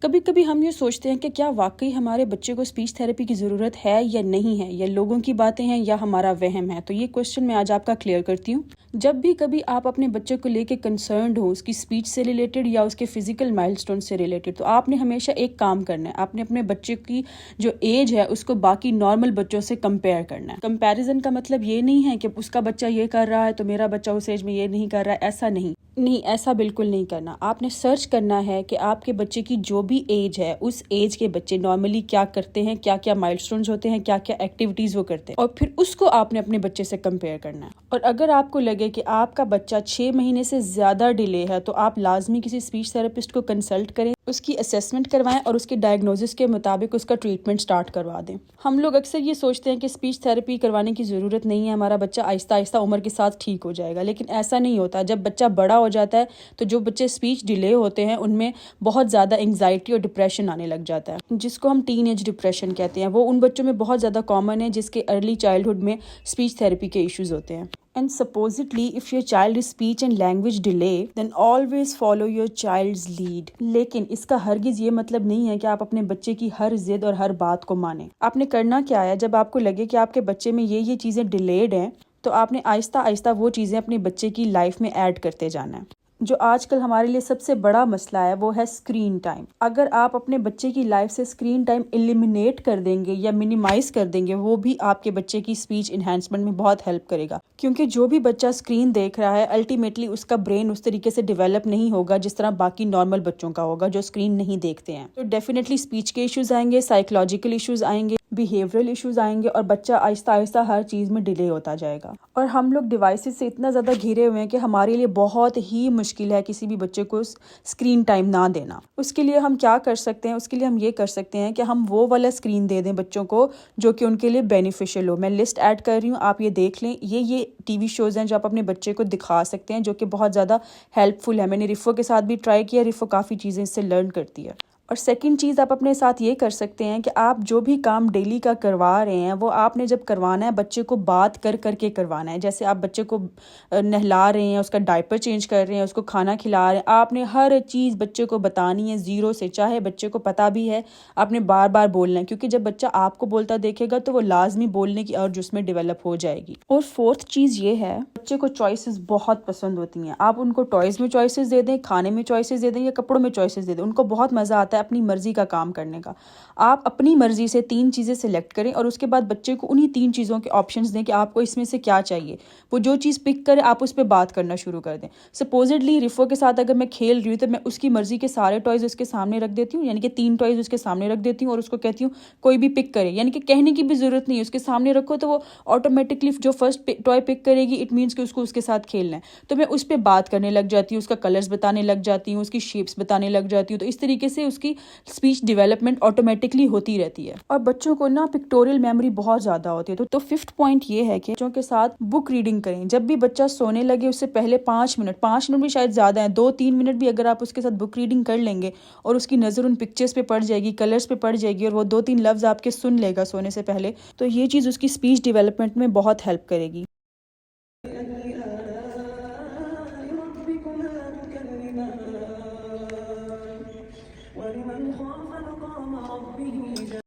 कभी कभी हम ये सोचते हैं कि क्या वाकई हमारे बच्चे को स्पीच थेरेपी की ज़रूरत है या नहीं है, या लोगों की बातें हैं या हमारा वहम है। तो ये क्वेश्चन मैं आज आपका क्लियर करती हूँ। जब भी कभी आप अपने बच्चे को लेके कंसर्न्ड हो, उसकी स्पीच से रिलेटेड या उसके फिजिकल माइलस्टोन से रिलेटेड, तो आपने हमेशा एक काम करना है। आपने अपने बच्चे की जो एज है उसको बाकी नॉर्मल बच्चों से कंपेयर करना है। कंपैरिजन का मतलब ये नहीं है कि उसका बच्चा ये कर रहा है तो मेरा बच्चा उस एज में ये नहीं कर रहा है। ऐसा नहीं, ऐसा बिल्कुल नहीं करना। आपने सर्च करना है कि आपके बच्चे की जो भी एज है, उस एज के बच्चे नॉर्मली क्या करते हैं, क्या क्या माइलस्टोन्स होते हैं, क्या क्या एक्टिविटीज वो करते हैं, और फिर उसको आपने अपने बच्चे से कंपेयर करना है। और अगर आपको लगे कि आपका बच्चा 6 महीने से ज्यादा डिले है, तो आप लाजमी किसी स्पीच थेरेपिस्ट को कंसल्ट करें, उसकी असेसमेंट करवाएं और उसके डायग्नोसिस के मुताबिक उसका ट्रीटमेंट स्टार्ट करवा दें। हम लोग अक्सर ये सोचते हैं कि स्पीच थेरेपी करवाने की जरूरत नहीं है, हमारा बच्चा आहिस्ता आहिस्ता उम्र के साथ ठीक हो जाएगा, लेकिन ऐसा नहीं होता। जब बच्चा बड़ा हो जाता है तो जो बच्चे स्पीच डिले होते हैं उनमें बहुत ज़्यादा एंग्जाइटी और डिप्रेशन आने लग जाता है, जिसको हम टीन एज डिप्रेशन कहते हैं। वो उन बच्चों में बहुत ज़्यादा कॉमन है जिसके अर्ली चाइल्डहुड में स्पीच थेरेपी के इश्यूज होते हैं। And supposedly, if your child is speech and language delay, then always follow your child's lead. लेकिन इसका हरगिज ये मतलब नहीं है कि आप अपने बच्चे की हर जिद और हर बात को माने। आपने करना क्या है, जब आपको लगे कि आपके बच्चे में ये चीज़ें डिलेड हैं, तो आपने आहिस्ता आहिस्ता वो चीज़ें अपने बच्चे की लाइफ में ऐड करते जाना है। जो आजकल हमारे लिए सबसे बड़ा मसला है वो है स्क्रीन टाइम। अगर आप अपने बच्चे की लाइफ से स्क्रीन टाइम एलिमिनेट कर देंगे या मिनिमाइज कर देंगे, वो भी आपके बच्चे की स्पीच इन्हांसमेंट में बहुत हेल्प करेगा। क्योंकि जो भी बच्चा स्क्रीन देख रहा है, अल्टीमेटली उसका ब्रेन उस तरीके से डेवलप नहीं होगा जिस तरह बाकी नॉर्मल बच्चों का होगा जो स्क्रीन नहीं देखते हैं। तो डेफिनेटली स्पीच के इश्यूज आएंगे, साइकोलॉजिकल इश्यूज आएंगे, बिहेवियरल इश्यूज आएंगे, और बच्चा आहिस्ता आहिस्ता हर चीज़ में डिले होता जाएगा। और हम लोग डिवाइसेस से इतना ज़्यादा घिरे हुए हैं कि हमारे लिए बहुत ही मुश्किल है किसी भी बच्चे को स्क्रीन टाइम ना देना। उसके लिए हम क्या कर सकते हैं, उसके लिए हम ये कर सकते हैं कि हम वो वाला स्क्रीन दे दें बच्चों को जो कि उनके लिए बेनिफिशियल हो। मैं लिस्ट ऐड कर रही हूँ, आप ये देख लें। ये टीवी शोज़ हैं जो आप अपने बच्चे को दिखा सकते हैं, जो कि बहुत ज़्यादा हेल्पफुल है। मैंने रिफो के साथ भी ट्राई किया, रिफो काफ़ी चीज़ें इससे लर्न करती है। और सेकंड चीज़ आप अपने साथ ये कर सकते हैं कि आप जो भी काम डेली का करवा रहे हैं, वो आपने जब करवाना है बच्चे को बात कर करके करवाना है। जैसे आप बच्चे को नहला रहे हैं, उसका डायपर चेंज कर रहे हैं, उसको खाना खिला रहे हैं, आपने हर चीज़ बच्चे को बतानी है ज़ीरो से। चाहे बच्चे को पता भी है, आपने बार बार बोलना है, क्योंकि जब बच्चा आपको बोलता देखेगा तो वो लाजमी बोलने की अर्ज उसमें डेवलप हो जाएगी। और फोर्थ चीज़ ये है, बच्चे को चॉइसेस बहुत पसंद होती हैं। आप उनको टॉयज़ में चॉइसेस दे दें, खाने में चॉइसेस दे दें या कपड़ों में चॉइसेस दे दें, उनको बहुत मज़ा आता है अपनी मर्जी का काम करने का। आप अपनी मर्जी से 3 चीज़ें सिलेक्ट करें और उसके बाद बच्चे को उन्हीं 3 चीज़ों के ऑप्शंस दें कि आपको इसमें से क्या चाहिए। वो जो चीज़ पिक करे आप उस पर बात करना शुरू कर दें। सपोजिटली रिफो के साथ अगर मैं खेल रही हूँ तो मैं उसकी मर्जी के सारे टॉयज़ उसके सामने रख देती हूँ, यानी कि 3 टॉयज़ उसके सामने रख देती हूँ और उसको कहती हूँ कोई भी पिक करे, यानी कि कहने की भी ज़रूरत नहीं है, उसके सामने रखो तो वो ऑटोमेटिकली जो फर्स्ट टॉय पिक करेगी, इट मीन्स कि उसको उसके साथ खेलना है। तो मैं उस पर बात करने लग जाती हूँ, उसका कलर्स बताने लग जाती हूँ, उसकी शेप्स बताने लग जाती हूँ। तो इस तरीके से उसकी स्पीच डेवलपमेंट ऑटोमेटिकली होती रहती है। और बच्चों को ना पिक्टोरियल मेमोरी बहुत ज्यादा होती है। तो फिफ्थ पॉइंट ये है कि बच्चों के साथ बुक रीडिंग करें। जब भी बच्चा सोने लगे उससे पहले 5 मिनट भी शायद ज्यादा है, 2-3 मिनट भी अगर आप उसके साथ बुक रीडिंग कर लेंगे और उसकी नजर उन पिक्चर्स पे पड़ जाएगी, कलर्स पे पड़ जाएगी, और वो 2-3 लफ्ज आपके सुन लेगा सोने से पहले, तो ये चीज उसकी स्पीच डेवलपमेंट में बहुत हेल्प करेगी।